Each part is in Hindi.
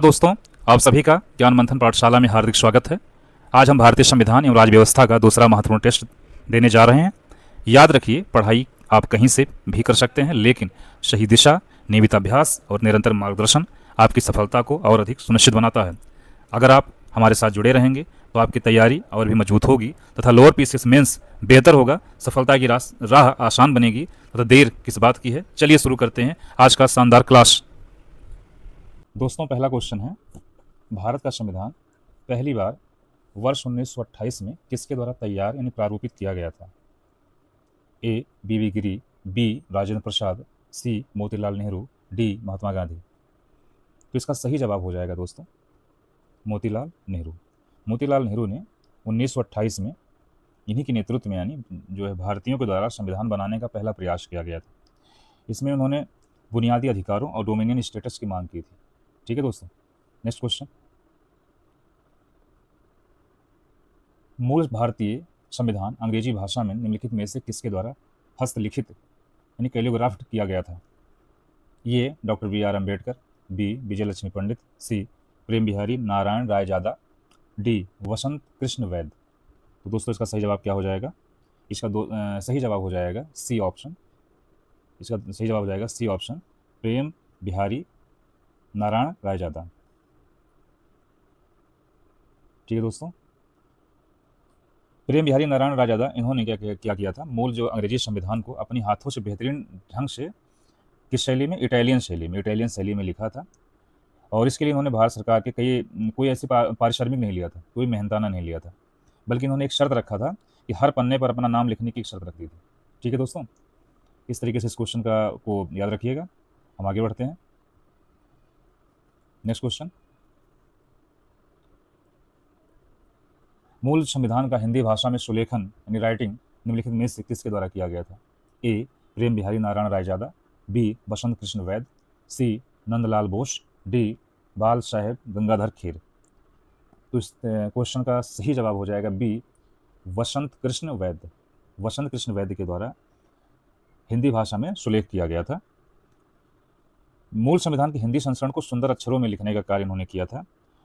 दोस्तों, आप सभी का ज्ञान मंथन पाठशाला में हार्दिक स्वागत है। आज हम भारतीय संविधान एवं राज्य व्यवस्था का दूसरा महत्वपूर्ण टेस्ट देने जा रहे हैं। याद रखिए, पढ़ाई आप कहीं से भी कर सकते हैं, लेकिन सही दिशा, नियमित अभ्यास और निरंतर मार्गदर्शन आपकी सफलता को और अधिक सुनिश्चित बनाता है। अगर आप हमारे साथ जुड़े रहेंगे तो आपकी तैयारी और भी मजबूत होगी तथा लोअर पीसीएस मेंस बेहतर होगा, सफलता की राह आसान बनेगी तथा देर किस बात की है। चलिए शुरू करते हैं आज का शानदार क्लास। दोस्तों, पहला क्वेश्चन है, भारत का संविधान पहली बार वर्ष 1928 में किसके द्वारा तैयार यानी प्रारूपित किया गया था? ए. बीवी गिरी, बी. राजेंद्र प्रसाद, सी. मोतीलाल नेहरू, डी. महात्मा गांधी। तो इसका सही जवाब हो जाएगा दोस्तों मोतीलाल नेहरू। मोतीलाल नेहरू ने 1928 में इन्हीं के नेतृत्व में यानी जो है भारतीयों के द्वारा संविधान बनाने का पहला प्रयास किया गया था। इसमें उन्होंने बुनियादी अधिकारों और डोमिनियन स्टेटस की मांग की थी। ठीक है दोस्तों, नेक्स्ट क्वेश्चन। मूल भारतीय संविधान अंग्रेजी भाषा में निम्नलिखित में से किसके द्वारा हस्तलिखित यानी कैलियोग्राफ्ड किया गया था? ये डॉक्टर बी.आर. अम्बेडकर, बी. विजय लक्ष्मी पंडित, सी. प्रेम बिहारी नारायण रायजादा, डी. वसंत कृष्ण वैद्य। तो दोस्तों, इसका सही जवाब क्या हो जाएगा? इसका सही जवाब हो जाएगा सी ऑप्शन। इसका सही जवाब हो जाएगा सी ऑप्शन, प्रेम बिहारी नारायण रायजादा। ठीक है दोस्तों, प्रेम बिहारी नारायण रायजादा इन्होंने क्या किया था? मूल जो अंग्रेजी संविधान को अपनी हाथों से बेहतरीन ढंग से किस शैली में? इटालियन शैली में लिखा था। और इसके लिए इन्होंने भारत सरकार के कोई ऐसी पारिश्रमिक नहीं लिया था, कोई मेहनताना नहीं लिया था, बल्कि इन्होंने एक शर्त रखा था कि हर पन्ने पर अपना नाम लिखने की एक शर्त रखी थी। ठीक है दोस्तों, इस तरीके से इस क्वेश्चन को याद रखिएगा। हम आगे बढ़ते हैं। नेक्स्ट क्वेश्चन, मूल संविधान का हिंदी भाषा में सुलेखन यानी राइटिंग निम्नलिखित में से किसके द्वारा किया गया था? ए. प्रेम बिहारी नारायण रायजादा, बी. बसंत कृष्ण वैद्य, सी. नंदलाल बोस, डी. बाल साहेब गंगाधर खेर। तो इस क्वेश्चन का सही जवाब हो जाएगा बी. वसंत कृष्ण वैद्य। वसंत कृष्ण वैद्य के द्वारा हिंदी भाषा में सुलेख किया गया था। मूल संविधान के हिंदी संस्करण को सुंदर अक्षरों में लिखने का कार्य इन्होंने किया था।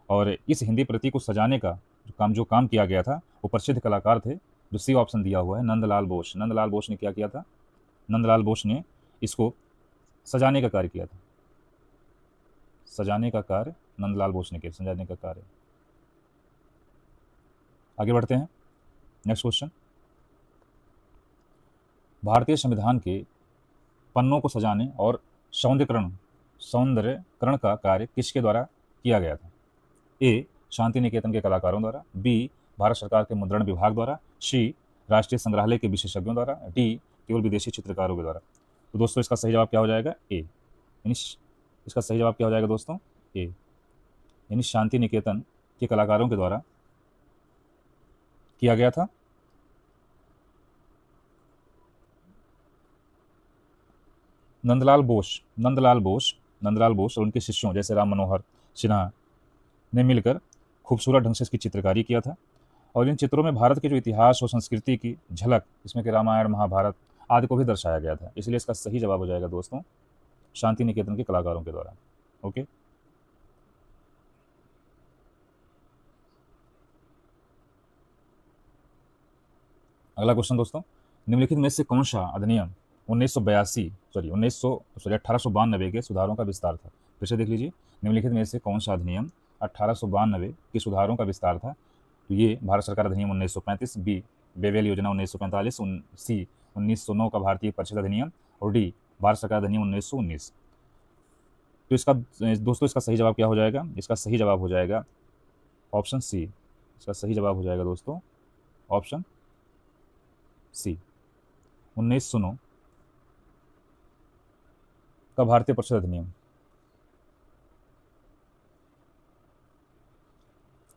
और इस हिंदी प्रति को सजाने का जो काम किया गया था वो प्रसिद्ध कलाकार थे, जो सी ऑप्शन दिया हुआ है, नंदलाल बोस। नंदलाल बोस ने क्या किया था? नंदलाल बोस ने इसको सजाने का कार्य किया था। सजाने का कार्य नंदलाल बोस ने किया, सजाने का कार्य। आगे बढ़ते हैं। नेक्स्ट क्वेश्चन, भारतीय संविधान के पन्नों को सजाने और सौंदर्यकरण का कार्य किसके द्वारा किया गया था? ए. शांति निकेतन के कलाकारों द्वारा, बी. भारत सरकार के मुद्रण विभाग द्वारा, सी. राष्ट्रीय संग्रहालय के विशेषज्ञों द्वारा, डी. केवल विदेशी चित्रकारों के द्वारा। तो दोस्तों, इसका सही जवाब क्या हो जाएगा? ए। यानी इसका सही जवाब क्या हो जाएगा दोस्तों? ए, यानी शांति निकेतन के कलाकारों के द्वारा किया गया था। नंदलाल बोस और उनके शिष्यों जैसे राम मनोहर सिन्हा ने मिलकर खूबसूरत ढंग से इसकी चित्रकारी किया था। और इन चित्रों में भारत के जो इतिहास और संस्कृति की झलक, इसमें कि रामायण महाभारत आदि को भी दर्शाया गया था। इसलिए इसका सही जवाब हो जाएगा दोस्तों शांति निकेतन के कलाकारों के द्वारा। ओके, अगला क्वेश्चन दोस्तों, निम्नलिखित में से कौन सा अधिनियम 1892 के सुधारों का विस्तार था? फिर से देख लीजिए, निम्नलिखित में से कौन सा अधिनियम 1892 के सुधारों का विस्तार था? तो ये भारत सरकार अधिनियम 1935, बी. बेवेल योजना 1945, सी. 1909 का भारतीय परिषद अधिनियम, और डी. भारत सरकार अधिनियम 1919। तो इसका दोस्तों इसका सही जवाब क्या हो जाएगा? इसका सही जवाब हो जाएगा ऑप्शन सी। इसका सही जवाब हो जाएगा दोस्तों ऑप्शन सी, 1909 का भारतीय परिषद अधिनियम।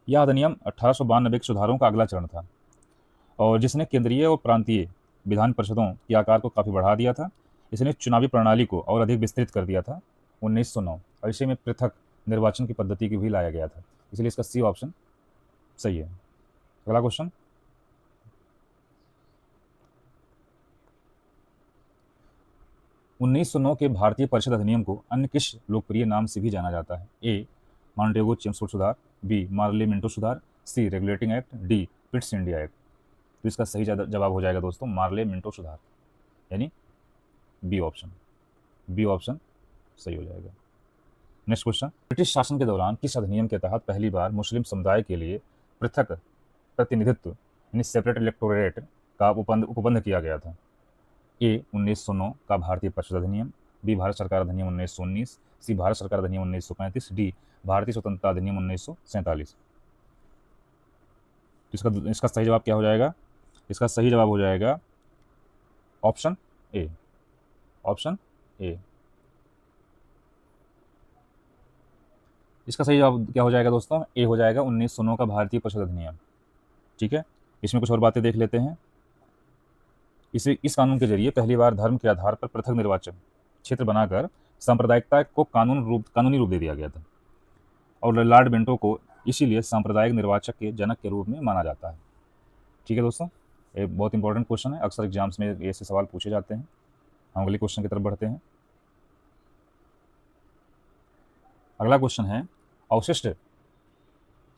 यह अधिनियम 1892 के सुधारों का अगला चरण था और जिसने केंद्रीय और प्रांतीय विधान परिषदों के आकार को काफ़ी बढ़ा दिया था। इसने चुनावी प्रणाली को और अधिक विस्तृत कर दिया था 1909, और इसे में पृथक निर्वाचन की पद्धति की भी लाया गया था। इसलिए इसका सी ऑप्शन सही है। अगला क्वेश्चन, 1909 के भारतीय परिषद अधिनियम को अन्य किस लोकप्रिय नाम से भी जाना जाता है? ए. मॉन्टेगो चेम्सफोर्ड सुधार, बी मार्ले मिंटो सुधार, C regulating act, D Pitt's India act. तो इसका सही जवाब हो जाएगा दोस्तों मार्ले मिंटो सुधार, यानी बी ऑप्शन। बी ऑप्शन सही हो जाएगा। नेक्स्ट क्वेश्चन, ब्रिटिश शासन के दौरान किस अधिनियम के तहत पहली बार मुस्लिम समुदाय के लिए पृथक प्रतिनिधित्व यानी सेपरेट इलेक्टोरेट का उपबंध किया गया था? ए 1909 का भारतीय परिषद अधिनियम, बी भारत सरकार अधिनियम 1919, सी भारत सरकार अधिनियम 1935, डी भारतीय स्वतंत्रता अधिनियम 1947। इसका सही जवाब क्या हो जाएगा? इसका सही जवाब हो जाएगा ऑप्शन ए। Option A. इसका सही जवाब क्या हो जाएगा दोस्तों? ए हो जाएगा 1909 का भारतीय परिषद अधिनियम। ठीक है, इसमें कुछ और बातें देख लेते हैं। इस कानून के जरिए पहली बार धर्म के आधार पर पृथक निर्वाचन क्षेत्र बनाकर सांप्रदायिकता को कानूनी रूप दे दिया गया था, और लॉर्ड बेंटो को इसीलिए सांप्रदायिक निर्वाचक के जनक के रूप में माना जाता है। ठीक है दोस्तों, ये बहुत इंपॉर्टेंट क्वेश्चन है, अक्सर एग्जाम्स में ऐसे सवाल पूछे जाते हैं। हम अगले क्वेश्चन की तरफ बढ़ते हैं। अगला क्वेश्चन है, अवशिष्ट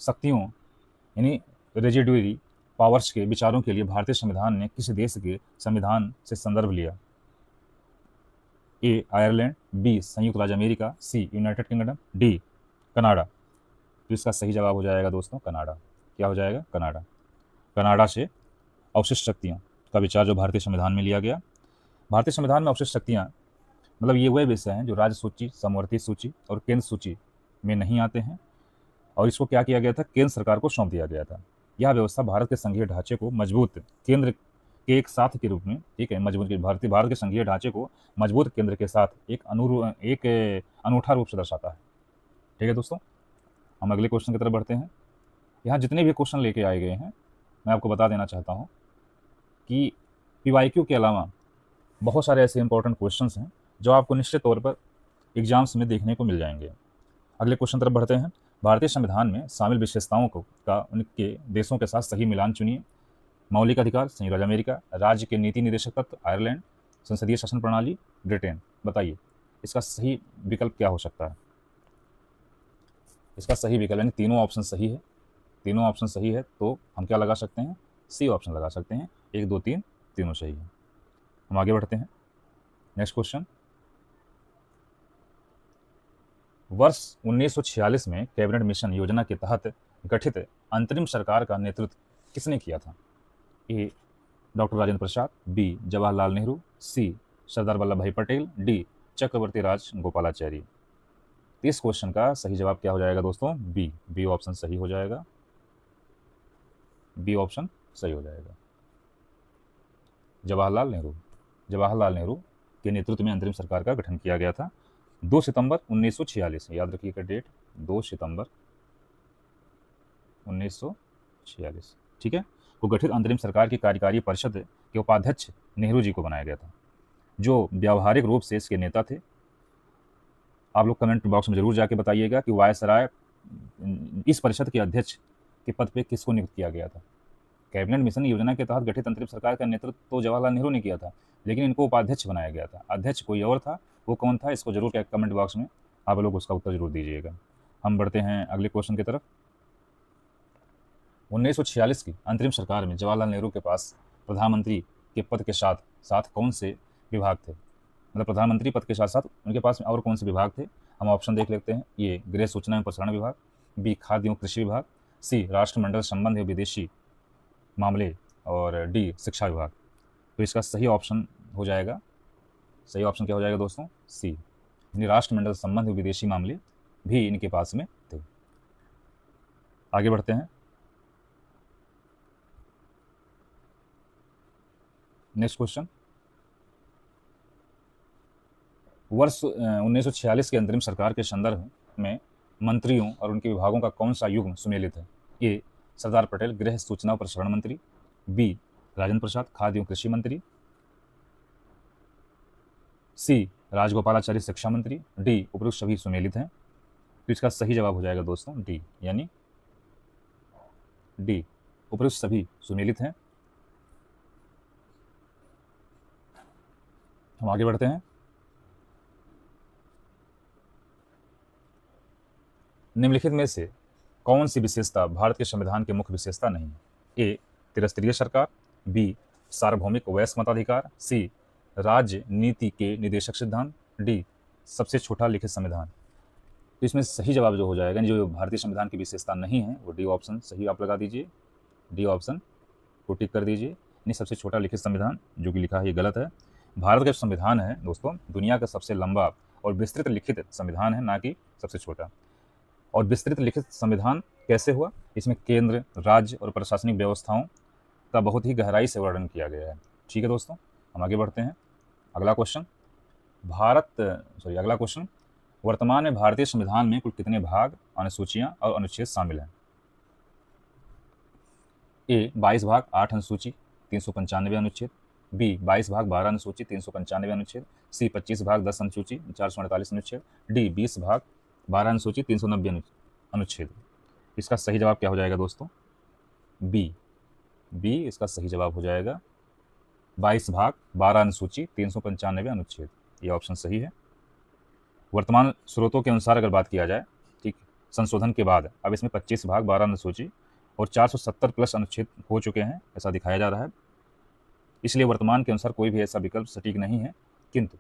शक्तियों यानी रेजिडुअरी पावर्स के विचारों के लिए भारतीय संविधान ने किस देश के संविधान से संदर्भ लिया? ए आयरलैंड, बी संयुक्त राज्य America, C United kingdom, D Canada. तो इसका सही जवाब हो जाएगा दोस्तों कनाडा। क्या हो जाएगा? कनाडा। कनाडा से अवशिष्ट शक्तियों का विचार जो भारतीय संविधान में लिया गया। भारतीय संविधान में अवशिष्ट शक्तियाँ मतलब ये वह विषय हैं जो राज्य सूची, समवर्ती सूची और केंद्र सूची में नहीं आते हैं, और इसको क्या किया गया था? केंद्र सरकार को सौंप दिया गया था। यह व्यवस्था भारत के संघीय ढांचे को मजबूत केंद्र के एक साथ के रूप में, ठीक है, भारत के संघीय ढांचे को मजबूत केंद्र के साथ एक अनूठा रूप से दर्शाता है। ठीक है दोस्तों, हम अगले क्वेश्चन की तरफ बढ़ते हैं। यहाँ जितने भी क्वेश्चन लेके आए गए हैं, मैं आपको बता देना चाहता हूँ कि PYQ के अलावा बहुत सारे ऐसे इंपॉर्टेंट क्वेश्चंस हैं जो आपको निश्चित तौर पर एग्जाम्स में देखने को मिल जाएंगे। अगले क्वेश्चन तरफ बढ़ते हैं। भारतीय संविधान में शामिल विशेषताओं का उनके देशों के साथ सही मिलान चुनिए। मौलिक अधिकार संयुक्त राज्य अमेरिका, राज्य के नीति निदेशक तत्व आयरलैंड, संसदीय शासन प्रणाली ब्रिटेन। बताइए इसका सही विकल्प क्या हो सकता है? इसका सही विकल्प यानी तीनों ऑप्शन सही है, तीनों ऑप्शन सही है तो हम क्या लगा सकते हैं? सी ऑप्शन लगा सकते हैं। 1 2 3 तीनों सही है। हम आगे बढ़ते हैं। नेक्स्ट क्वेश्चन, वर्ष 1946 में कैबिनेट मिशन योजना के तहत गठित अंतरिम सरकार का नेतृत्व किसने किया था? A doctor Rajendra Prasad, B Jawaharlal Nehru, सी सरदार वल्लभ भाई पटेल, डी चक्रवर्ती राज गोपालाचारी। इस क्वेश्चन का सही जवाब क्या हो जाएगा दोस्तों? बी। बी ऑप्शन सही हो जाएगा। बी ऑप्शन सही हो जाएगा। जवाहरलाल नेहरू। जवाहरलाल नेहरू के नेतृत्व में अंतरिम सरकार का गठन किया गया था 2 सितंबर 1946। याद रखिएगा डेट, 2 सितंबर 1946। ठीक है, को गठित अंतरिम सरकार की कार्यकारी परिषद के उपाध्यक्ष नेहरू जी को बनाया गया था, जो व्यावहारिक रूप से इसके नेता थे। आप लोग कमेंट बॉक्स में जरूर जाके बताइएगा कि वायसराय इस परिषद के अध्यक्ष के पद पे किसको नियुक्त किया गया था। कैबिनेट मिशन योजना के तहत गठित अंतरिम सरकार का नेतृत्व तो जवाहरलाल नेहरू ने किया था, लेकिन इनको उपाध्यक्ष बनाया गया था। अध्यक्ष कोई और था, वो कौन था? इसको जरूर कमेंट बॉक्स में आप लोग उसका उत्तर जरूर दीजिएगा। हम बढ़ते हैं अगले क्वेश्चन की तरफ। 1946 की अंतरिम सरकार में जवाहरलाल नेहरू के पास प्रधानमंत्री के पद के साथ साथ कौन से विभाग थे? मतलब प्रधानमंत्री पद के साथ साथ उनके पास और कौन से विभाग थे? हम ऑप्शन देख लेते हैं। ये गृह सूचना एवं प्रसारण विभाग, बी खाद्य एवं कृषि विभाग, सी राष्ट्रमंडल संबंध एवं विदेशी मामले, और डी शिक्षा विभाग। तो इसका सही ऑप्शन हो जाएगा, सही ऑप्शन क्या हो जाएगा दोस्तों? सी, यानी राष्ट्रमंडल संबंध एवं विदेशी मामले भी इनके पास में थे। आगे बढ़ते हैं। नेक्स्ट क्वेश्चन, वर्ष 1946 के अंतरिम सरकार के संदर्भ में मंत्रियों और उनके विभागों का कौन सा युग्म सुमेलित है? ए सरदार पटेल गृह सूचना और प्रसारण मंत्री, बी राजेंद्र प्रसाद खाद्य एवं कृषि मंत्री, सी राजगोपालाचारी शिक्षा मंत्री, डी उपरोक्त सभी सुमेलित हैं। तो इसका सही जवाब हो जाएगा दोस्तों डी, यानी डी उपरोक्त सभी सुमेलित हैं। हम आगे बढ़ते हैं। निम्नलिखित में से कौन सी विशेषता भारत के संविधान की मुख्य विशेषता नहीं है? ए त्रिस्तरीय सरकार, बी सार्वभौमिक वयस्क मताधिकार, सी राज्य नीति के निदेशक सिद्धांत, डी सबसे छोटा लिखित संविधान। तो इसमें सही जवाब जो हो जाएगा, जो भारतीय संविधान की विशेषता नहीं है, वो डी ऑप्शन सही आप लगा दीजिए। डी ऑप्शन को टिक कर दीजिए, यानी सबसे छोटा लिखित संविधान। जो कि लिखा है ये गलत है। भारत का संविधान है दोस्तों दुनिया का सबसे लंबा और विस्तृत लिखित संविधान है, ना कि सबसे छोटा। और विस्तृत लिखित संविधान कैसे हुआ? इसमें केंद्र, राज्य और प्रशासनिक व्यवस्थाओं का बहुत ही गहराई से वर्णन किया गया है। ठीक है दोस्तों, हम आगे बढ़ते हैं। अगला क्वेश्चन, अगला क्वेश्चन, वर्तमान में भारतीय संविधान में कुल कितने भाग, अनुसूचियां और अनुच्छेद शामिल हैं? ए 22 भाग 8 अनुसूची 395 अनुच्छेद, बी 22 भाग 12 अनुसूची 395 अनुच्छेद, सी 25 भाग 10 अनुसूची 448 अनुच्छेद, डी 20 भाग 12 अनुसूची 390 अनुच्छेद। इसका सही जवाब क्या हो जाएगा दोस्तों? बी इसका सही जवाब हो जाएगा। 22 भाग 12 अनुसूची 395 अनुच्छेद, ये ऑप्शन सही है। वर्तमान स्रोतों के अनुसार अगर बात किया जाए, ठीक, संशोधन के बाद अब इसमें 25 भाग 12 अनुसूची और 470 प्लस अनुच्छेद हो चुके हैं, ऐसा दिखाया जा रहा है। इसलिए वर्तमान के अनुसार कोई भी ऐसा विकल्प सटीक नहीं है, किंतु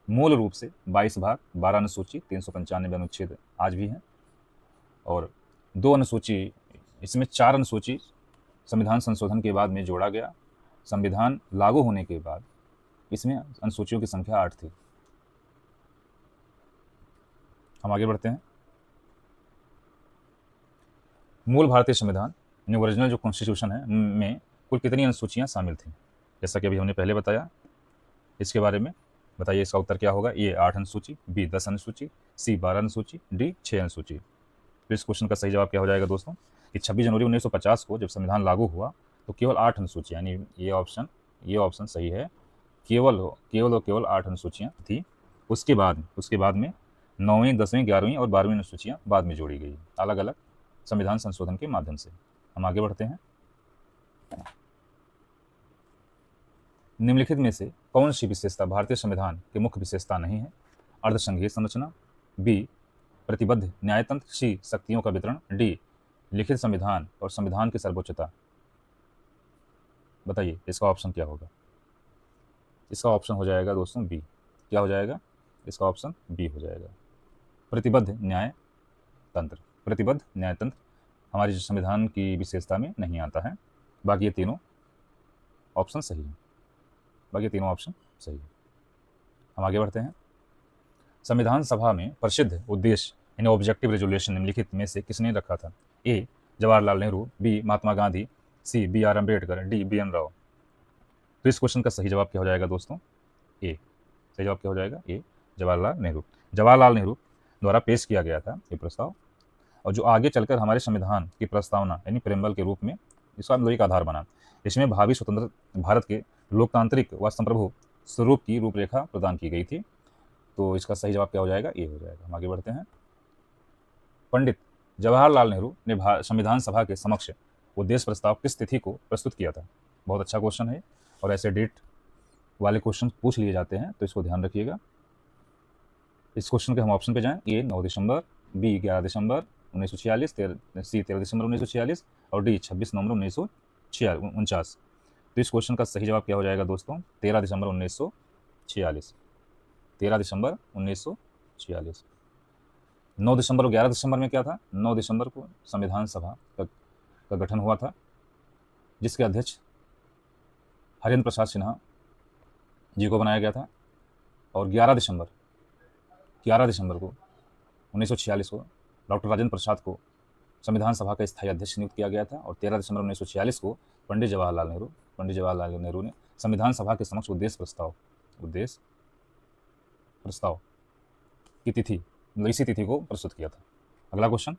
मूल रूप से 22 भाग 12 अनुसूची 395 अनुच्छेद आज भी हैं। और 2 अनुसूची, इसमें 4 अनुसूची संविधान संशोधन के बाद में जोड़ा गया। संविधान लागू होने के बाद इसमें अनुसूचियों की संख्या 8 थी। हम आगे बढ़ते हैं। मूल भारतीय संविधान यानी ओरिजिनल जो कॉन्स्टिट्यूशन है में कुल कितनी अनुसूचियां शामिल थीं? जैसा कि अभी हमने पहले बताया, इसके बारे में बताइए इसका उत्तर क्या होगा? ए 8 अनुसूची, बी 10 अनुसूची, सी 12 अनुसूची, डी 6 अनुसूची। तो इस क्वेश्चन का सही जवाब क्या हो जाएगा दोस्तों? कि 26 जनवरी 1950 को जब संविधान लागू हुआ तो केवल 8 अनुसूचियाँ, यानी ये ऑप्शन सही है, केवल 8 अनुसूचियाँ थी। उसके बाद में 9वीं, 10वीं, 11वीं और 12वीं अनुसूचियाँ बाद में जोड़ी गई, अलग अलग संविधान संशोधन के माध्यम से। हम आगे बढ़ते हैं। निम्नलिखित में से कौन सी विशेषता भारतीय संविधान की मुख्य विशेषता नहीं है? अर्धसंघीय संरचना, बी प्रतिबद्ध न्यायतंत्र, सी शक्तियों का वितरण, डी लिखित संविधान और संविधान की सर्वोच्चता। बताइए इसका ऑप्शन क्या होगा? इसका ऑप्शन हो जाएगा दोस्तों बी। क्या हो जाएगा? इसका ऑप्शन बी हो जाएगा, प्रतिबद्ध न्यायतंत्र हमारे संविधान की विशेषता में नहीं आता है। बाकी ये तीनों ऑप्शन सही है। हम आगे बढ़ते हैं। संविधान सभा में प्रसिद्ध उद्देश्य यानी ऑब्जेक्टिव रेजोल्यूशन निम्नलिखित में से किसने रखा था? A Jawaharlal Nehru, B Mahatma Gandhi, C B R Ambedkar, D B N Rao. तो इस क्वेश्चन का सही जवाब क्या हो जाएगा दोस्तों? ए। सही जवाब क्या हो जाएगा? ए जवाहरलाल नेहरू द्वारा पेश किया गया था ये प्रस्ताव, और जो आगे चलकर हमारे संविधान की प्रस्तावना यानी प्रेम्बल के रूप में इसका एक आधार बना। इसमें भावी स्वतंत्र भारत के लोकतांत्रिक व संप्रभु स्वरूप की रूपरेखा प्रदान की गई थी। तो इसका सही जवाब क्या हो जाएगा? ए हो जाएगा। हम आगे बढ़ते हैं। पंडित जवाहरलाल नेहरू ने संविधान सभा के समक्ष उद्देश्य प्रस्ताव किस तिथि को प्रस्तुत किया था? बहुत अच्छा क्वेश्चन है, और ऐसे डेट वाले क्वेश्चन पूछ लिए जाते हैं, तो इसको ध्यान रखिएगा। इस क्वेश्चन के हम ऑप्शन पे जाएं। ए 9 दिसंबर, बी 11 दिसंबर 1946, सी 13 दिसंबर 1946 और डी 26 नवंबर 1949। तो इस क्वेश्चन का सही जवाब क्या हो जाएगा दोस्तों? 13 दिसंबर 1946। 13 दिसंबर 1946। 9 दिसंबर और 11 दिसंबर में क्या था? 9 दिसंबर को संविधान सभा का गठन हुआ था, जिसके अध्यक्ष हरेंद्र प्रसाद सिन्हा जी को बनाया गया था, और 11 दिसंबर को 1946 को डॉक्टर राजेंद्र प्रसाद को संविधान सभा का स्थायी अध्यक्ष नियुक्त किया गया था, और 13 दिसंबर 1946 को पंडित जवाहरलाल नेहरू ने संविधान सभा के समक्ष उद्देश्य प्रस्ताव की तिथि, इसी तिथि को प्रस्तुत किया था। अगला क्वेश्चन,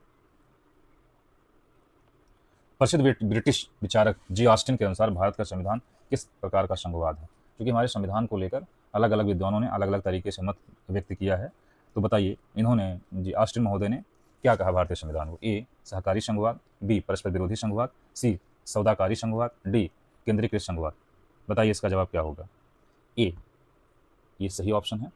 प्रसिद्ध ब्रिटिश विचारक जी ऑस्टिन के अनुसार भारत का संविधान किस प्रकार का संघवाद है? क्योंकि हमारे संविधान को लेकर अलग अलग विद्वानों ने अलग अलग तरीके से मत व्यक्त किया है। तो बताइए इन्होंने, जी ऑस्टिन महोदय ने क्या कहा भारतीय संविधान को? ए सहकारी संघवाद, बी परस्पर विरोधी संघवाद, सी सौदाकारी संघवाद, डी केंद्रीकृत संघवाद। बताइए इसका जवाब क्या होगा? ए, ये सही ऑप्शन है,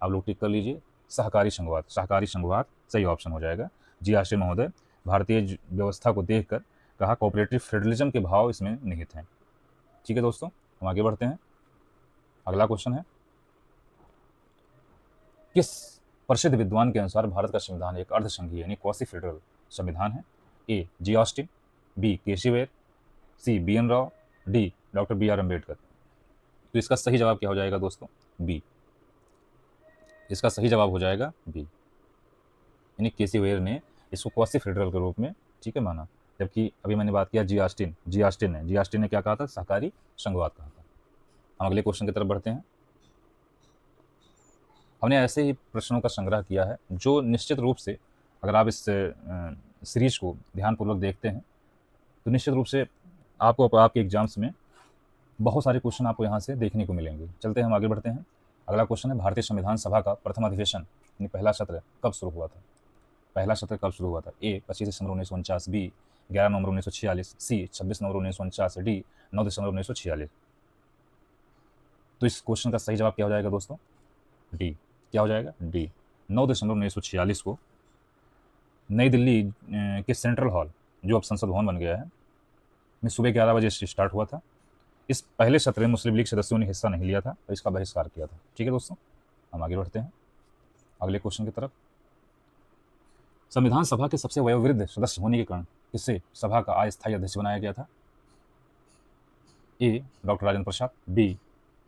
आप लोग टिक कर लीजिए। सहकारी संघवाद सही ऑप्शन हो जाएगा। जी ऑस्टिन महोदय भारतीय व्यवस्था को देखकर कहा कोऑपरेटिव फेडरलिज्म के भाव इसमें निहित हैं। ठीक है दोस्तों, हम आगे बढ़ते हैं। अगला क्वेश्चन है, किस प्रसिद्ध विद्वान के अनुसार भारत का संविधान एक अर्धसंघीय यानी क्वासी फेडरल संविधान है? A G Austin, B K C Wheare, C B N Rao, D doctor B R Ambedkar. तो इसका सही जवाब क्या हो जाएगा दोस्तों? बी। इसका सही जवाब हो जाएगा बी, यानी केसी वेयर ने इसको क्वासी फेडरल के रूप में, ठीक है, माना। जबकि अभी मैंने बात किया जी ऑस्टिन ने क्या कहा था? सहकारी संघवाद कहा था। हम अगले क्वेश्चन की तरफ बढ़ते हैं। हमने ऐसे ही प्रश्नों का संग्रह किया है जो निश्चित रूप से, अगर आप इस सीरीज को ध्यानपूर्वक देखते हैं तो निश्चित रूप से आपको आपके एग्जाम्स में बहुत सारे क्वेश्चन आपको यहाँ से देखने को मिलेंगे। चलते हैं, हम आगे बढ़ते हैं। अगला क्वेश्चन है, भारतीय संविधान सभा का प्रथम अधिवेशन यानी पहला सत्र कब शुरू हुआ था? पहला सत्र कब शुरू हुआ था? ए 25 दिसंबर 1949, बी 11 नवंबर 1946, सी 26 नवंबर 1949, डी 9 दिसंबर 1946। तो इस क्वेश्चन का सही जवाब क्या हो जाएगा दोस्तों? डी। क्या हो जाएगा? डी। 9 दिसंबर 1946 को नई दिल्ली के सेंट्रल हॉल, जो अब संसद भवन बन गया है, में सुबह 11 बजे से स्टार्ट हुआ था। इस पहले सत्र में मुस्लिम लीग सदस्यों ने हिस्सा नहीं लिया था और इसका बहिष्कार किया था। ठीक है दोस्तों, हम आगे बढ़ते हैं अगले क्वेश्चन की तरफ। संविधान सभा के सबसे वयोवृद्ध सदस्य होने के कारण किसे सभा का अस्थायी अध्यक्ष बनाया गया था? A doctor Rajendra Prasad, B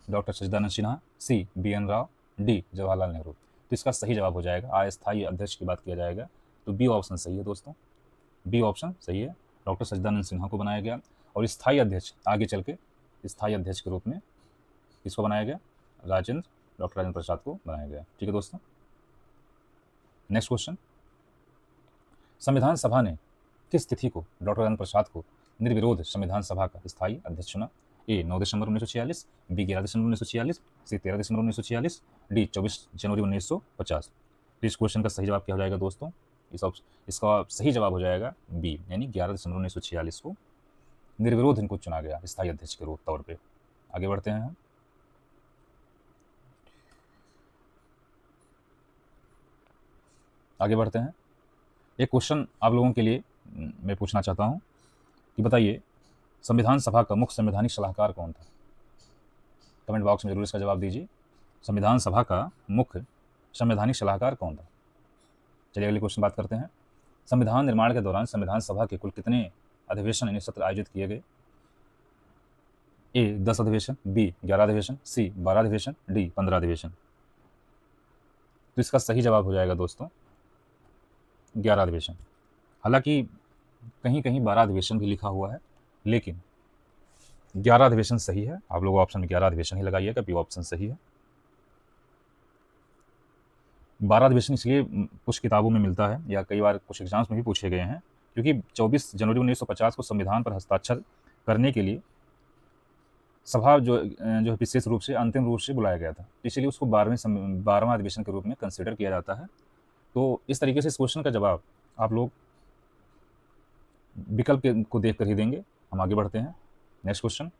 doctor Sachchidananda Sinha, C B N Rao, D Jawaharlal Nehru. तो इसका सही जवाब हो जाएगा, अस्थायी अध्यक्ष की बात किया जाएगा तो बी ऑप्शन सही है दोस्तों, बी ऑप्शन सही है। डॉक्टर सच्चिदानंद सिन्हा को बनाया गया और स्थायी अध्यक्ष आगे चल के स्थायी अध्यक्ष के रूप में किसको बनाया गया? डॉक्टर राजेंद्र प्रसाद को बनाया गया। ठीक है दोस्तों, नेक्स्ट क्वेश्चन, संविधान सभा ने किस तिथि को डॉक्टर राजेंद्र प्रसाद को निर्विरोध संविधान सभा का स्थायी अध्यक्ष चुना? ए 9 दिसंबर 1946, बी 11 दिसंबर 1946, सी 13 दिसंबर 1946, डी 24 जनवरी 1950। इस क्वेश्चन का सही जवाब क्या हो जाएगा दोस्तों? इसका सही जवाब हो जाएगा बी, यानी 11 दिसंबर 1946 को निर्विरोध इनको चुना गया स्थायी अध्यक्ष के रूप तौर पे। आगे बढ़ते हैं हम। आगे बढ़ते हैं, एक क्वेश्चन आप लोगों के लिए मैं पूछना चाहता हूं कि बताइए संविधान सभा का मुख्य संवैधानिक सलाहकार कौन था? कमेंट बॉक्स में जरूर इसका जवाब दीजिए। संविधान सभा का मुख्य संवैधानिक सलाहकार कौन था? चलिए अगले क्वेश्चन बात करते हैं। संविधान निर्माण के दौरान संविधान सभा के कुल कितने अधिवेशन यानी सत्र आयोजित किए गए? ए 10 अधिवेशन, बी 11 अधिवेशन, सी 12 अधिवेशन, डी 15 अधिवेशन। तो इसका सही जवाब हो जाएगा दोस्तों 11 अधिवेशन। हालांकि कहीं कहीं 12 अधिवेशन भी लिखा हुआ है, लेकिन 11 अधिवेशन सही है। आप लोग ऑप्शन में 11 अधिवेशन ही लगाइएगा, बी ऑप्शन सही है। 12 अधिवेशन इसलिए कुछ किताबों में मिलता है या कई बार कुछ एग्जाम्स में भी पूछे गए हैं, क्योंकि 24 जनवरी 1950 को संविधान पर हस्ताक्षर करने के लिए सभा जो विशेष रूप से अंतिम रूप से बुलाया गया था, इसलिए उसको 12वां अधिवेशन के रूप में कंसिडर किया जाता है। तो इस तरीके से इस क्वेश्चन का जवाब आप लोग विकल्प को देख कर ही देंगे। हम आगे बढ़ते हैं, नेक्स्ट क्वेश्चन,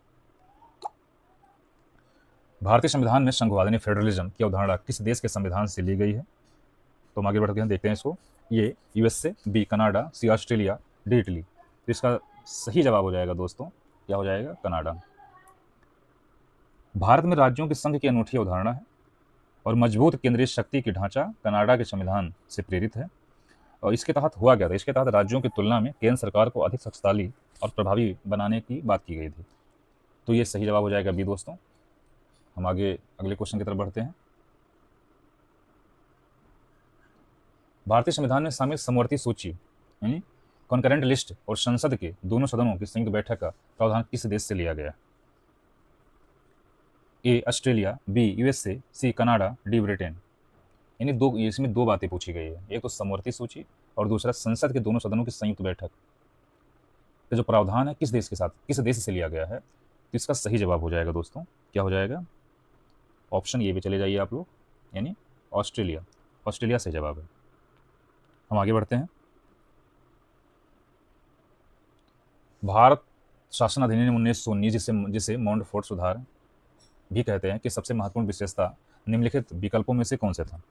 भारतीय संविधान में संघवाद यानी फेडरलिज्म की अवधारणा किस देश के संविधान से ली गई है? तो हम आगे बढ़ते हैं, देखते हैं इसको। ये यूएसए, बी कनाडा, सी ऑस्ट्रेलिया, डी इटली। तो इसका सही जवाब हो जाएगा दोस्तों, क्या हो जाएगा? कनाडा। भारत में राज्यों के संघ की अनूठी अवधारणा है और मजबूत केंद्रीय शक्ति की ढांचा कनाडा के संविधान से प्रेरित है। और इसके तहत हुआ क्या था? इसके तहत राज्यों की तुलना में केंद्र सरकार को अधिक शक्तिशाली और प्रभावी बनाने की बात की गई थी। तो ये सही जवाब हो जाएगा बी दोस्तों। हम आगे अगले क्वेश्चन की तरफ बढ़ते हैं। भारतीय संविधान में शामिल समवर्ती सूची यानी कॉन्करेंट लिस्ट और संसद के दोनों सदनों की संयुक्त बैठक का प्रावधान किस देश से लिया गया? A Australia, B USA, C Canada, D Britain. यानी इसमें दो बातें पूछी गई है, एक तो समवर्ती सूची और दूसरा संसद के दोनों सदनों की संयुक्त बैठक का जो प्रावधान है किस देश से लिया गया है? तो इसका सही जवाब हो जाएगा दोस्तों, क्या हो जाएगा? ऑप्शन ए पे चले जाइए आप लोग, यानी ऑस्ट्रेलिया। ऑस्ट्रेलिया सही जवाब है। हम आगे बढ़ते हैं। भारत शासन अधिनियम 1919 जिसे मॉन्टफोर्ट सुधार भी कहते हैं कि सबसे महत्वपूर्ण विशेषता निम्नलिखित विकल्पों में से कौन से था?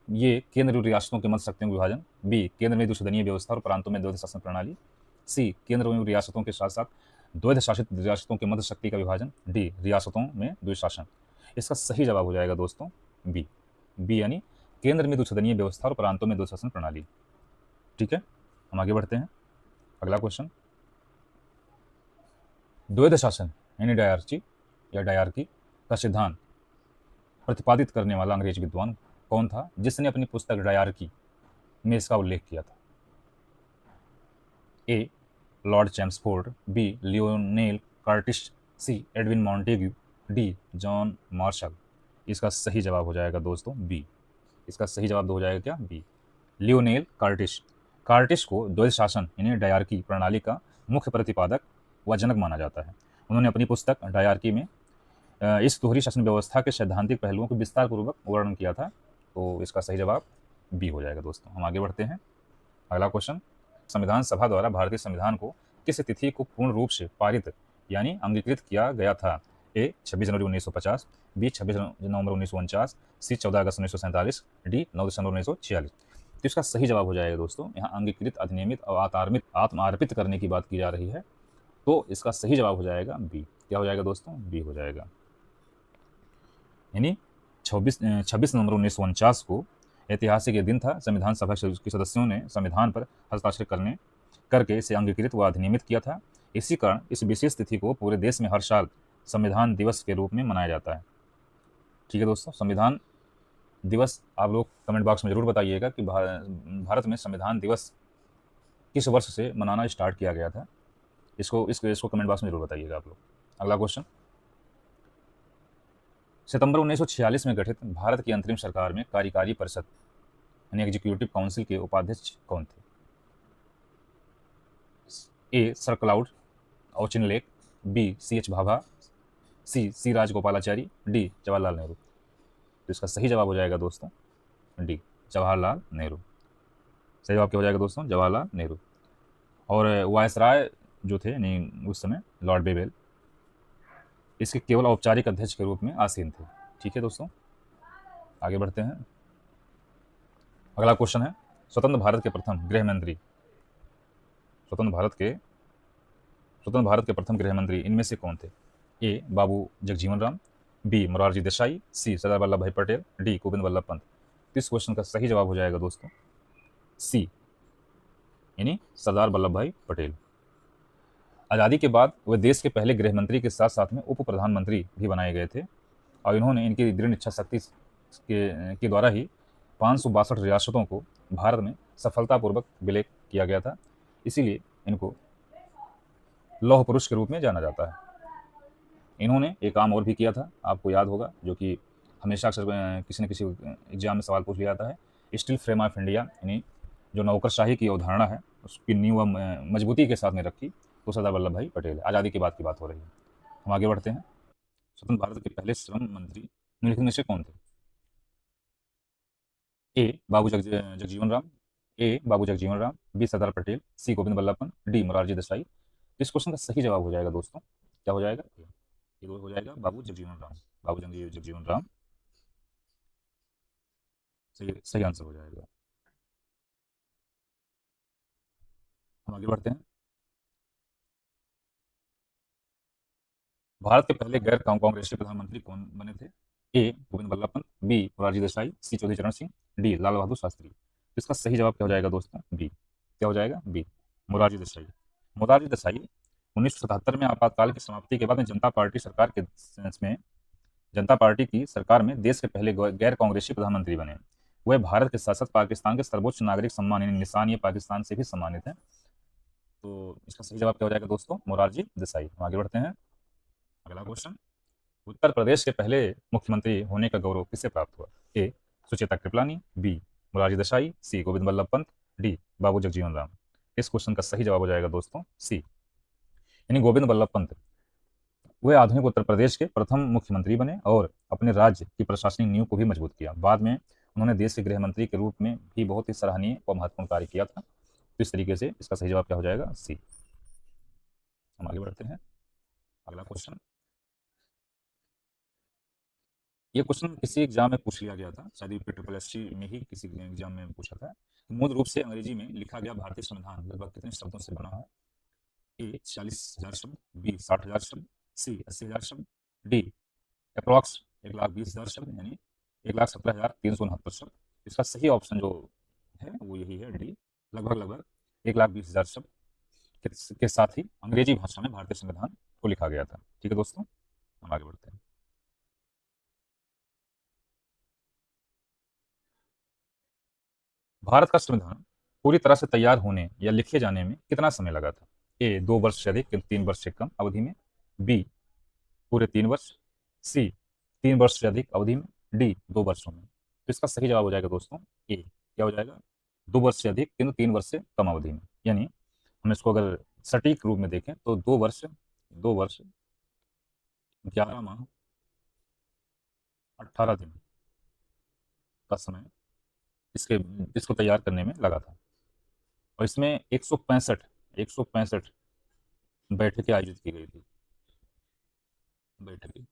ये केंद्र और रियासतों के मध्य शक्तियों का विभाजन। बी, केंद्र में द्विसदनीय व्यवस्था और प्रांतों में द्वैध शासन प्रणाली। सी, केंद्र में रियासतों के साथ साथ द्वैध शासित रियासतों के मध्य शक्ति का विभाजन। डी, रियासतों में द्वैध शासन। इसका सही जवाब हो जाएगा दोस्तों बी। बी यानी केंद्र में द्विसदनीय व्यवस्था और प्रांतों में द्वैध शासन प्रणाली। ठीक है, हम आगे बढ़ते हैं। अगला क्वेश्चन, द्वैध शासन यानी डायरची या डायरकी का सिद्धांत प्रतिपादित करने वाला अंग्रेज विद्वान कौन था जिसने अपनी पुस्तक डायरकी में इसका उल्लेख किया था? A, lord Chelmsford. B, Lionel Curtis. C, Edwin Montagu. D, John Marshall. इसका सही जवाब हो जाएगा दोस्तों बी। इसका सही जवाब हो जाएगा क्या? B, Lionel Curtis. कार्टिस को द्वैध शासन यानी डायरकी प्रणाली का मुख्य प्रतिपादक व जनक माना जाता है। उन्होंने अपनी पुस्तक डायरकी में इस दोहरी शासन व्यवस्था के सैद्धांतिक पहलुओं को विस्तार पूर्वक वर्णन किया था। तो इसका सही जवाब बी हो जाएगा दोस्तों। हम आगे बढ़ते हैं। अगला क्वेश्चन, संविधान सभा द्वारा भारतीय संविधान को किस तिथि को पूर्ण रूप से पारित यानी अंगीकृत किया गया था? ए, 26 जनवरी 1950। बी, 26 नवंबर 1949। सी, 14 अगस्त 1947। डी, 9 दिसंबर 1946। तो इसका सही जवाब हो जाएगा दोस्तों, यहाँ अंगीकृत, अधिनियमित और आत्मार्पित करने की बात की जा रही है। तो इसका सही जवाब हो जाएगा बी। क्या हो जाएगा दोस्तों? बी हो जाएगा। यानी 26 नवंबर 1949 को ऐतिहासिक ये दिन था। संविधान सभा के सदस्यों ने संविधान पर हस्ताक्षर करके इसे अंगीकृत व अधिनियमित किया था। इसी कारण इस विशेष तिथि को पूरे देश में हर साल संविधान दिवस के रूप में मनाया जाता है। ठीक है दोस्तों, संविधान दिवस आप लोग कमेंट बॉक्स में जरूर बताइएगा कि भारत में संविधान दिवस किस वर्ष से मनाना स्टार्ट किया गया था। इसको कमेंट बॉक्स में जरूर बताइएगा आप लोग। अगला क्वेश्चन, सितंबर 1946 में गठित भारत की अंतरिम सरकार में कार्यकारी परिषद यानी एग्जीक्यूटिव काउंसिल के उपाध्यक्ष कौन थे? ए, sir cloud औचिनलेक। B, CH. Bhabha. सी राजगोपालाचारी। डी, जवाहरलाल नेहरू। तो इसका सही जवाब हो जाएगा दोस्तों डी, जवाहरलाल नेहरू। सही जवाब क्या हो जाएगा दोस्तों? जवाहरलाल नेहरू। और वायसराय जो थे यानी उस समय लॉर्ड बेवेल इसके केवल औपचारिक अध्यक्ष के रूप में आसीन थे। ठीक है दोस्तों, आगे बढ़ते हैं। अगला क्वेश्चन है, स्वतंत्र भारत के प्रथम गृह मंत्री इनमें से कौन थे? ए, बाबू जगजीवन राम। बी, मोरारजी देसाई। सी, सरदार वल्लभ भाई पटेल। डी, गोविंद वल्लभ पंत। इस क्वेश्चन का सही जवाब हो जाएगा दोस्तों सी यानी सरदार वल्लभ भाई पटेल। आज़ादी के बाद वे देश के पहले गृह मंत्री के साथ साथ में उप प्रधानमंत्री भी बनाए गए थे और इन्होंने इनकी दृढ़ इच्छा शक्ति के द्वारा ही 562 रियासतों को भारत में सफलतापूर्वक विलय किया गया था। इसीलिए इनको लौह पुरुष के रूप में जाना जाता है। इन्होंने एक काम और भी किया था, आपको याद होगा, जो कि हमेशा अक्सर किसी न किसी एग्जाम में सवाल पूछ लिया जाता है। स्टील फ्रेम ऑफ इंडिया यानी जो नौकरशाही की अवधारणा है उसकी नींव मजबूती के साथ में रखी तो सरदार वल्लभ भाई पटेल। आज़ादी के बाद की बात हो रही है। हम आगे बढ़ते हैं। स्वतंत्र भारत के पहले श्रम मंत्री निम्नलिखित में से कौन थे? ए, बाबू जगजीवन राम। बाबू जगजीवन राम। बी, सरदार पटेल। सी, गोविंद वल्लभ पंत। डी, मोरारजी देसाई। इस क्वेश्चन का सही जवाब हो जाएगा दोस्तों, क्या हो जाएगा? ये हो जाएगा बाबू जगजीवन राम। जगजीवन राम सही सही आंसर हो जाएगा। हम आगे बढ़ते हैं। भारत के पहले गैर कांग्रेसी प्रधानमंत्री कौन बने थे? ए, गोविंद वल्लभ पंत। बी, मोरारजी देसाई। सी, चौधरी चरण सिंह। डी, लाल बहादुर शास्त्री। इसका सही जवाब क्या हो जाएगा दोस्तों? बी। क्या हो जाएगा? बी, मोरारजी देसाई। मोरारजी देसाई 1977 में आपातकाल की समाप्ति के बाद में जनता पार्टी की सरकार में देश के पहले गैर कांग्रेसी प्रधानमंत्री बने। वह भारत के साथ साथ पाकिस्तान के सर्वोच्च नागरिक सम्मान यानी निशान ये पाकिस्तान से भी सम्मानित है। तो इसका सही जवाब क्या हो जाएगा दोस्तों? मोरारजी देसाई। हम आगे बढ़ते हैं। अगला क्वेश्चन, उत्तर प्रदेश के पहले मुख्यमंत्री होने का गौरव किसे प्राप्त हुआ? ए, सुचेता कृपलानी। बी, मोरारजी देसाई। सी, गोविंद वल्लभ पंत। डी, बाबू जगजीवन राम। इस क्वेश्चन का सही जवाब हो जाएगा दोस्तों सी यानी गोविंद वल्लभ पंत। वे आधुनिक उत्तर प्रदेश के प्रथम मुख्यमंत्री बने और अपने राज्य की प्रशासनिक नींव को भी मजबूत किया। बाद में उन्होंने देश के गृह मंत्री के रूप में भी बहुत ही सराहनीय और महत्वपूर्ण कार्य किया था। तो इस तरीके से इसका सही जवाब क्या हो जाएगा? सी। हम आगे बढ़ते हैं। अगला क्वेश्चन, ये क्वेश्चन किसी एग्जाम में पूछ लिया गया था, शायद यूपी ट्रिपल एससी में ही किसी एग्जाम में पूछा था। मूल रूप से अंग्रेजी में लिखा गया भारतीय संविधान लगभग कितने शब्दों से बना है? ए 40,000 शब्द, बी 60,000 शब्द, सी 80,000 शब्द, डी अप्रॉक्स 1,20,000 शब्द यानी 1,17,369 शब्द। इसका सही ऑप्शन जो है वो यही है, डी, लगभग लगभग 1,20,000 शब्द के साथ ही अंग्रेजी भाषा में भारतीय संविधान को लिखा गया था। ठीक है दोस्तों, हम आगे बढ़ते हैं। भारत का संविधान पूरी तरह से तैयार होने या लिखे जाने में कितना समय लगा था? ए 2 वर्ष से अधिक किंतु 3 वर्ष से कम अवधि में, बी पूरे 3 वर्ष, सी 3 वर्ष से अधिक अवधि में, डी 2 वर्षों में। तो इसका सही जवाब हो जाएगा दोस्तों ए, क्या हो जाएगा? 2 वर्ष से अधिक किंतु 3 वर्ष से कम अवधि में। यानी हम इसको अगर सटीक रूप में देखें तो 2 वर्ष 11 माह 18 दिन का समय इसके इसको तैयार करने में लगा था। और इसमें 165 बैठकें आयोजित की गई थी। बैठकें,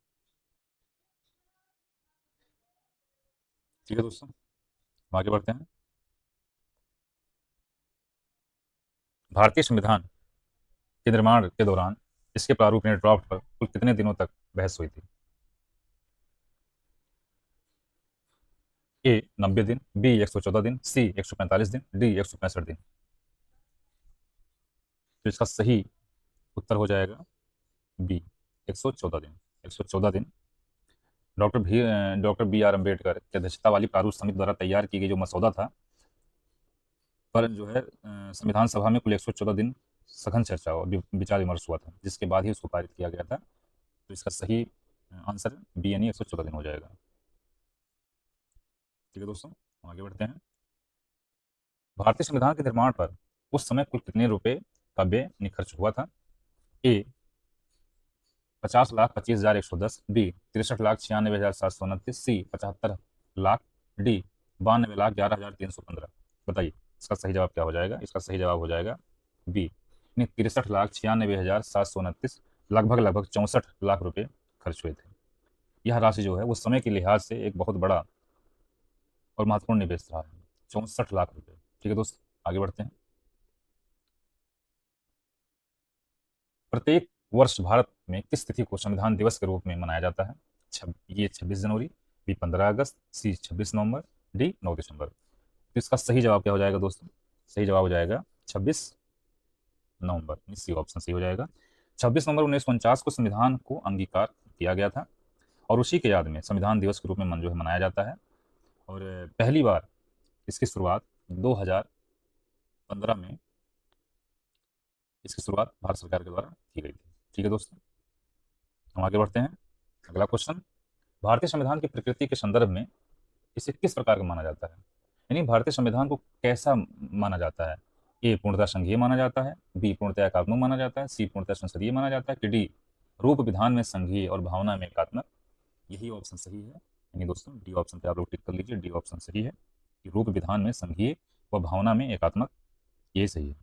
ठीक है दोस्तों, हम आगे बढ़ते हैं। भारतीय संविधान के निर्माण के दौरान इसके प्रारूप यानी ड्राफ्ट पर कुल कितने दिनों तक बहस हुई थी? ए 90 दिन, बी 114 दिन, सी 145 दिन, डी 165 दिन। तो इसका सही उत्तर हो जाएगा बी 114 दिन। 114 दिन डॉक्टर बी आर अम्बेडकर की अध्यक्षता वाली प्रारूप समिति द्वारा तैयार की गई जो मसौदा था, पर जो है संविधान सभा में कुल 114 दिन सघन चर्चा और विचार विमर्श हुआ था, जिसके बाद ही उसको पारित किया गया था। तो इसका सही आंसर बी यानी 114 दिन हो जाएगा। ठीक है दोस्तों, हम आगे बढ़ते हैं। भारतीय संविधान के निर्माण पर उस समय कुल कितने रुपए का व्यय खर्च हुआ था? ए 50,25,110, बी 63,96,729, सी 75 लाख, डी 92,11,315। बताइए इसका सही जवाब क्या हो जाएगा? इसका सही जवाब हो जाएगा बी, 63,96,729, लगभग लगभग 64 लाख रुपए खर्च हुए थे। यह राशि जो है वो समय के लिहाज से एक बहुत बड़ा और महत्वपूर्ण निवेश रहा है, 64 लाख रुपए। ठीक है दोस्त, आगे बढ़ते हैं। प्रत्येक वर्ष भारत में किस तिथि को संविधान दिवस के रूप में मनाया जाता है? ये 26 जनवरी, बी 15 अगस्त, सी 26 नवंबर, डी 9 दिसंबर। तो इसका सही जवाब क्या हो जाएगा दोस्तों? सही जवाब हो जाएगा 26 नवंबर, सी ऑप्शन सही हो जाएगा। 26 नवंबर 1949 को संविधान को अंगीकार किया गया था और उसी के याद में संविधान दिवस के रूप में जो है मनाया जाता है। और पहली बार इसकी शुरुआत 2015 में इसकी शुरुआत भारत सरकार के द्वारा की गई थी। ठीक है दोस्तों, हम आगे बढ़ते हैं। अगला क्वेश्चन, भारतीय संविधान की प्रकृति के संदर्भ में इसे किस प्रकार का माना जाता है? यानी भारतीय संविधान को कैसा माना जाता है? ए पूर्णतः संघीय माना जाता है, बी पूर्णतः एकात्मक माना जाता है, सी पूर्णतः संसदीय माना जाता है, कि डी रूप विधान में संघीय और भावना में एकात्मक। यही ऑप्शन सही है। यानी दोस्तों डी ऑप्शन पे आप लोग टिक कर लीजिए, डी ऑप्शन सही है कि रूप विधान में संघीय व भावना में एकात्मक, ये सही है।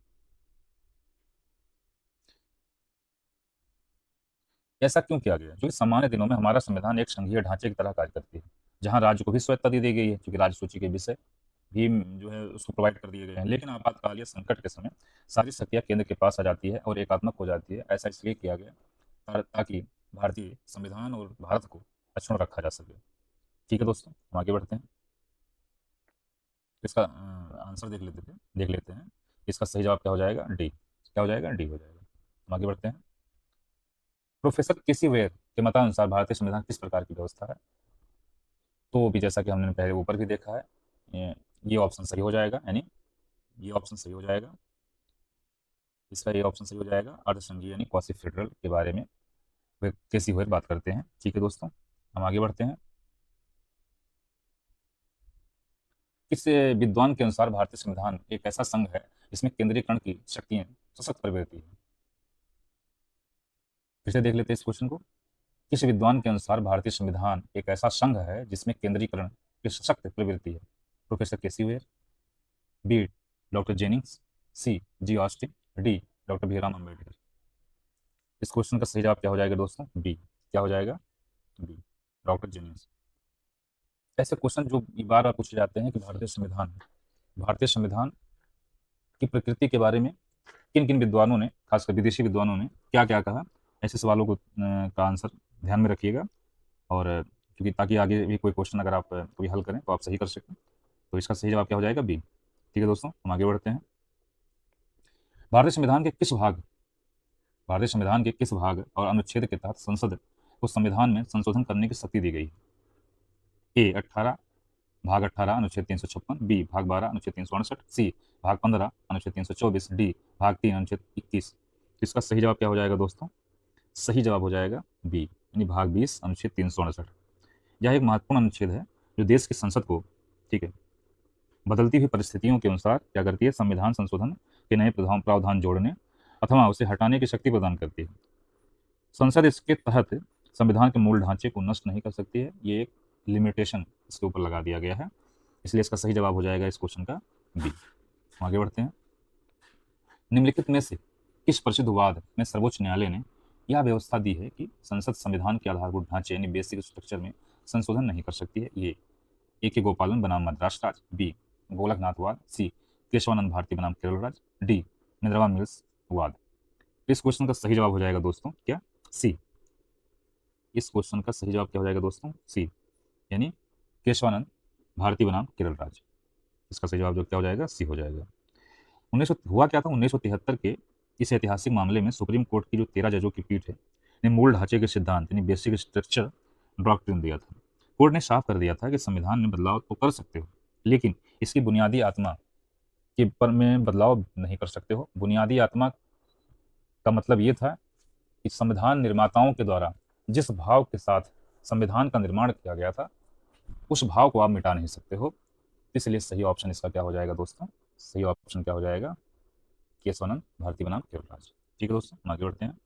ऐसा क्यों किया गया? क्योंकि सामान्य दिनों में हमारा संविधान एक संघीय ढांचे की तरह कार्य करती है, जहां राज्य को भी स्वायत्तता दी गई है, क्योंकि राज्य सूची के विषय भी जो है उसको प्रोवाइड कर दिए गए हैं। लेकिन आपातकाल या संकट के समय सारी शक्तियां केंद्र के पास आ जाती है और एकात्मक हो जाती है। ऐसा इसलिए किया गया ताकि भारतीय संविधान और भारत को अक्षुण्ण रखा जा सके। ठीक है दोस्तों, हम आगे बढ़ते हैं। इसका आंसर देख लेते हैं। इसका सही जवाब क्या हो जाएगा? डी। क्या हो जाएगा? डी हो जाएगा। हम आगे बढ़ते हैं। प्रोफेसर केसी वेयर के मतानुसार भारतीय संविधान किस प्रकार की व्यवस्था है? तो भी जैसा कि हमने पहले ऊपर भी देखा है, ये ऑप्शन सही हो जाएगा। यानी ये ऑप्शन सही हो जाएगा, इसका ये ऑप्शन सही हो जाएगा। अर्धसंघीय यानी क्वासी फेडरल के बारे में वे केसी वेयर बात करते हैं। ठीक है दोस्तों, हम आगे बढ़ते हैं। इस विद्वान के अनुसार भारतीय संविधान एक ऐसा संघ है जिसमें केंद्रीयकरण की शक्तियां सशक्त प्रवृत्ति है। फिर से देख लेते हैं इस क्वेश्चन को। किस विद्वान के अनुसार भारतीय संविधान एक ऐसा संघ है जिसमें केंद्रीकरण की सशक्त प्रवृत्ति है? Professor K C Wheare, B doctor Jennings, C G Austin, D doctor Bhimrao Ambedkar. इस क्वेश्चन का सही जवाब क्या हो जाएगा दोस्तों? बी। क्या हो जाएगा? B doctor Jennings. ऐसे क्वेश्चन जो बार बार पूछे जाते हैं कि भारतीय संविधान की प्रकृति के बारे में किन किन विद्वानों ने, खासकर विदेशी विद्वानों ने क्या क्या कहा, ऐसे सवालों को का आंसर ध्यान में रखिएगा। और क्योंकि ताकि आगे भी कोई क्वेश्चन अगर आप कोई हल करें तो आप सही कर सकें। तो इसका सही जवाब क्या हो जाएगा? बी। ठीक है दोस्तों, हम आगे बढ़ते हैं। भारतीय संविधान के किस भाग भारतीय संविधान के किस भाग और अनुच्छेद के तहत संसद को संविधान में संशोधन करने की शक्ति दी गई है? ए 18, भाग 18 अनुच्छेद 356, बी भाग 12 अनुच्छेद 368, सी भाग 15 अनुच्छेद 324, डी भाग 3 अनुच्छेद 21। तो इसका सही जवाब क्या हो जाएगा दोस्तों? सही जवाब हो जाएगा बी, यानी भाग 20 अनुच्छेद 368। यह एक महत्वपूर्ण अनुच्छेद है जो देश की संसद को, ठीक है, बदलती हुई परिस्थितियों के अनुसार क्या करती है? संविधान संशोधन के नए प्रावधान जोड़ने अथवा उसे हटाने की शक्ति प्रदान करती है। संसद इसके तहत संविधान के मूल ढांचे को नष्ट नहीं कर सकती है। ये एक लिमिटेशन इसके ऊपर लगा दिया गया है, इसलिए इसका सही जवाब हो जाएगा इस क्वेश्चन का बी। आगे बढ़ते हैं। निम्नलिखित में से किस प्रसिद्ध वाद में सर्वोच्च न्यायालय ने यह व्यवस्था दी है कि संसद संविधान के आधारभूत ढांचे यानी बेसिक स्ट्रक्चर में संशोधन नहीं कर सकती है? ये ए के गोपालन बनाम मद्रास राज, बी गोलकनाथवाद, सी केशवानंद भारती बनाम केरल राज, डी मिनर्वा मिल्स वाद। इस क्वेश्चन का सही जवाब हो जाएगा दोस्तों क्या? सी। इस क्वेश्चन का सही जवाब क्या हो जाएगा दोस्तों? सी, यानी केशवानंद भारती बनाम केरल राज। इसका सही जवाब जो क्या हो जाएगा? सी हो जाएगा। 1900 हुआ क्या था? 1973 के इस ऐतिहासिक मामले में सुप्रीम कोर्ट की जो 13 जजों की पीठ है ने मूल ढांचे के सिद्धांत यानी बेसिक स्ट्रक्चर डॉक्ट्रिन दिया था। कोर्ट ने साफ कर दिया था कि संविधान में बदलाव तो कर सकते हो, लेकिन इसकी बुनियादी आत्मा के पर में बदलाव नहीं कर सकते हो। बुनियादी आत्मा का मतलब ये था कि संविधान निर्माताओं के द्वारा जिस भाव के साथ संविधान का निर्माण किया गया था उस भाव को आप मिटा नहीं सकते हो। इसलिए सही ऑप्शन इसका क्या हो जाएगा दोस्तों? सही ऑप्शन क्या हो जाएगा? केशवानंद भारती बनाम केरल राज। ठीक है दोस्तों, हम आगे बढ़ते हैं।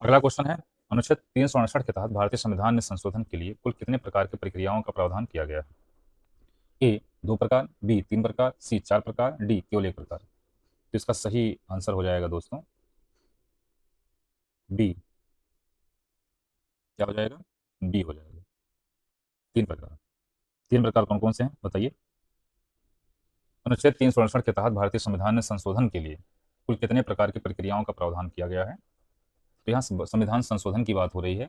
अगला क्वेश्चन है, अनुच्छेद 368 के तहत भारतीय संविधान में संशोधन के लिए कुल कितने प्रकार की प्रक्रियाओं का प्रावधान किया गया है? ए 2 प्रकार, बी 3 प्रकार, सी 4 प्रकार, डी केवल 1 प्रकार। तो इसका सही आंसर हो जाएगा दोस्तों बी। क्या हो जाएगा? बी हो जाएगा, 3 प्रकार। 3 प्रकार कौन कौन से हैं बताइए? अनुच्छेद 368 के तहत भारतीय संविधान में संशोधन के लिए कुल कितने प्रकार की प्रक्रियाओं का प्रावधान किया गया है? तो यहाँ संविधान संशोधन की बात हो रही है।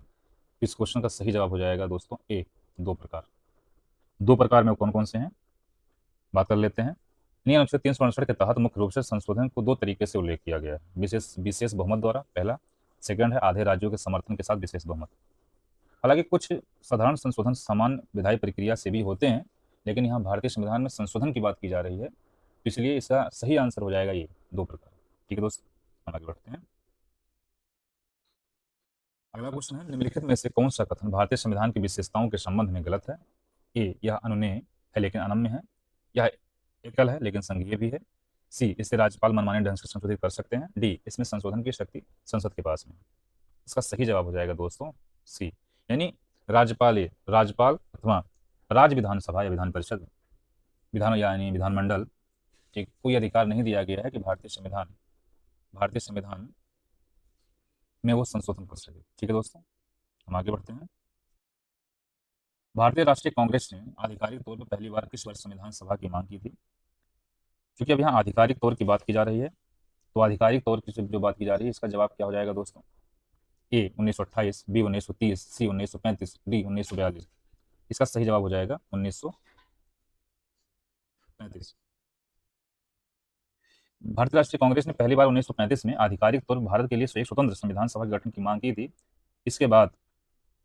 इस क्वेश्चन का सही जवाब हो जाएगा दोस्तों ए 2 प्रकार। 2 प्रकार में कौन कौन से हैं बात कर लेते हैं। नियम अनुच्छेद 368 के तहत मुख्य रूप से संशोधन को 2 तरीके से उल्लेख किया गया है। विशेष विशेष बहुमत द्वारा पहला, सेकंड है आधे राज्यों के समर्थन के साथ विशेष बहुमत। हालांकि कुछ साधारण संशोधन समान विधायी प्रक्रिया से भी होते हैं, लेकिन यहाँ भारतीय संविधान में संशोधन की बात की जा रही है, तो इसलिए इसका सही आंसर हो जाएगा ये 2 प्रकार। ठीक है दोस्तों, हम आगे बढ़ते हैं। अगला क्वेश्चन है, निम्नलिखित में से कौन सा कथन भारतीय संविधान की विशेषताओं के संबंध में गलत है? ए यह अनुमेय है लेकिन अनम्य है, यह एकल है लेकिन संघीय भी है, सी इसे राज्यपाल मनमाने ढंग से संशोधित कर सकते हैं, डी इसमें संशोधन की शक्ति संसद के पास में। इसका सही जवाब हो जाएगा दोस्तों सी, यानी राज्यपाल अथवा राज्य विधानसभा या विधान परिषद विधान यानी विधानमंडल, ठीक, कोई अधिकार नहीं दिया गया है कि भारतीय संविधान में वो संशोधन कर सके। ठीक है दोस्तों, हम आगे बढ़ते हैं। भारतीय राष्ट्रीय कांग्रेस ने आधिकारिक तौर पर पहली बार किस वर्ष संविधान सभा की मांग की थी? क्योंकि अब यहाँ आधिकारिक तौर की बात की जा रही है, तो आधिकारिक तौर की जो बात की जा रही है इसका जवाब क्या हो जाएगा दोस्तों? ए 1928, बी 1930, सी 1935, डी 1942। इसका सही जवाब हो जाएगा 1935। भारतीय राष्ट्रीय कांग्रेस ने पहली बार 1935 में आधिकारिक तौर पर भारत के लिए एक स्वतंत्र संविधान सभा के गठन की मांग की थी। इसके बाद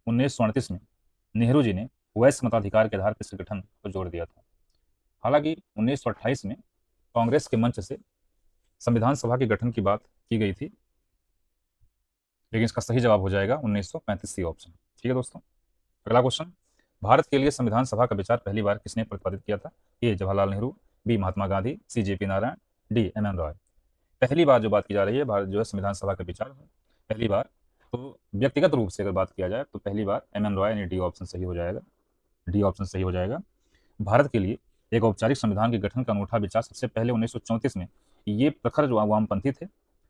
1938 में नेहरू जी ने वैश्य मताधिकार के आधार पर इस गठन को जोड़ दिया था। हालांकि 1928 में कांग्रेस के मंच से संविधान सभा के गठन की बात की गई थी, लेकिन इसका सही जवाब हो जाएगा 1935 सी ऑप्शन। ठीक है दोस्तों, अगला क्वेश्चन, भारत के लिए संविधान सभा का विचार पहली बार किसने प्रतिपादित किया था? A Jawaharlal Nehru, B Mahatma Gandhi, C J P Narayan, D M N Roy. पहली बार जो बात की जा रही है भारत जो है संविधान सभा का विचार पहली बार, तो व्यक्तिगत रूप से अगर बात किया जाए तो पहली बार एम एन रॉय, यानी डी ऑप्शन सही हो जाएगा। डी ऑप्शन सही हो जाएगा। भारत के लिए एक औपचारिक संविधान के गठन का अनूठा विचार सबसे पहले 1934 में ये प्रखर जो वामपंथी थे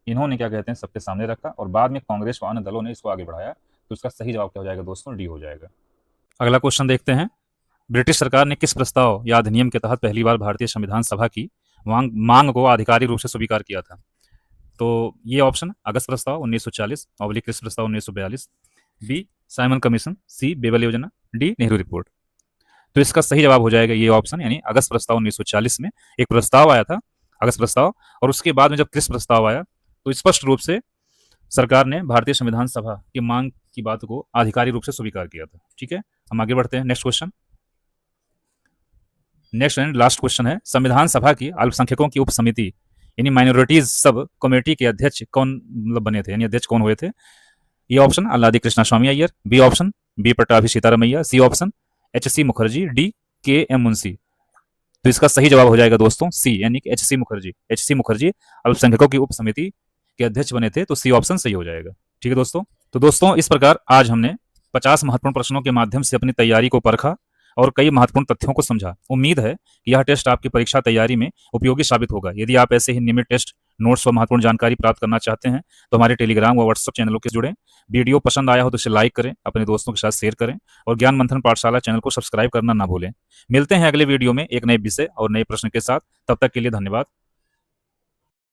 इन्होंने क्या कहते हैं सबके सामने रखा, और बाद में कांग्रेस व अन्य दलों ने इसको आगे बढ़ाया। तो इसका सही जवाब क्या हो जाएगा दोस्तों? डी हो जाएगा। अगला क्वेश्चन देखते हैं। ब्रिटिश सरकार ने किस प्रस्ताव या अधिनियम के तहत पहली बार भारतीय संविधान सभा की मांग को आधिकारिक रूप से स्वीकार किया था? तो ये ऑप्शन: अगस्त प्रस्ताव 1940, ऑब्लिक क्रिस प्रस्ताव 1942, बी साइमन कमीशन, सी बेबल योजना, डी नेहरू रिपोर्ट। तो इसका सही जवाब हो जाएगा ये ऑप्शन, यानी अगस्त प्रस्ताव 1940 में एक प्रस्ताव आया था, अगस्त प्रस्ताव, और उसके बाद में जब क्रिस प्रस्ताव आया तो स्पष्ट रूप से सरकार ने भारतीय संविधान सभा की मांग की बात को आधिकारिक रूप से स्वीकार किया था। ठीक है, हम आगे बढ़ते हैं। Next question, next and last question है, संविधान सभा की अल्पसंख्यकों की उप समिति यानी माइनॉरिटीज सब कमेटी के अध्यक्ष कौन मतलब बने थे, यानी अध्यक्ष कौन हुए थे? ये option: Alladi Krishnaswami Iyer, B option B Pattabhi Sitaramayya, C option H C Mukherjee, D K M Munshi. तो इसका सही जवाब हो जाएगा दोस्तों सी, यानी कि H C Mukherjee. H C Mukherjee अल्पसंख्यकों की उप समिति के अध्यक्ष बने थे, तो सी ऑप्शन सही हो जाएगा। ठीक है दोस्तों, तो दोस्तों इस प्रकार आज हमने 50 महत्वपूर्ण प्रश्नों के माध्यम से अपनी तैयारी को परखा और कई महत्वपूर्ण तथ्यों को समझा। उम्मीद है कि यह टेस्ट आपकी परीक्षा तैयारी में उपयोगी साबित होगा। यदि आप ऐसे ही नियमित टेस्ट नोट्स व महत्वपूर्ण जानकारी प्राप्त करना चाहते हैं तो हमारे टेलीग्राम व व्हाट्सएप चैनलों के जुड़ें। वीडियो पसंद आया हो तो इसे लाइक करें, अपने दोस्तों के साथ शेयर करें और ज्ञान मंथन पाठशाला चैनल को सब्सक्राइब करना ना भूलें। मिलते हैं अगले वीडियो में एक नए विषय और नए प्रश्न के साथ। तब तक के लिए धन्यवाद।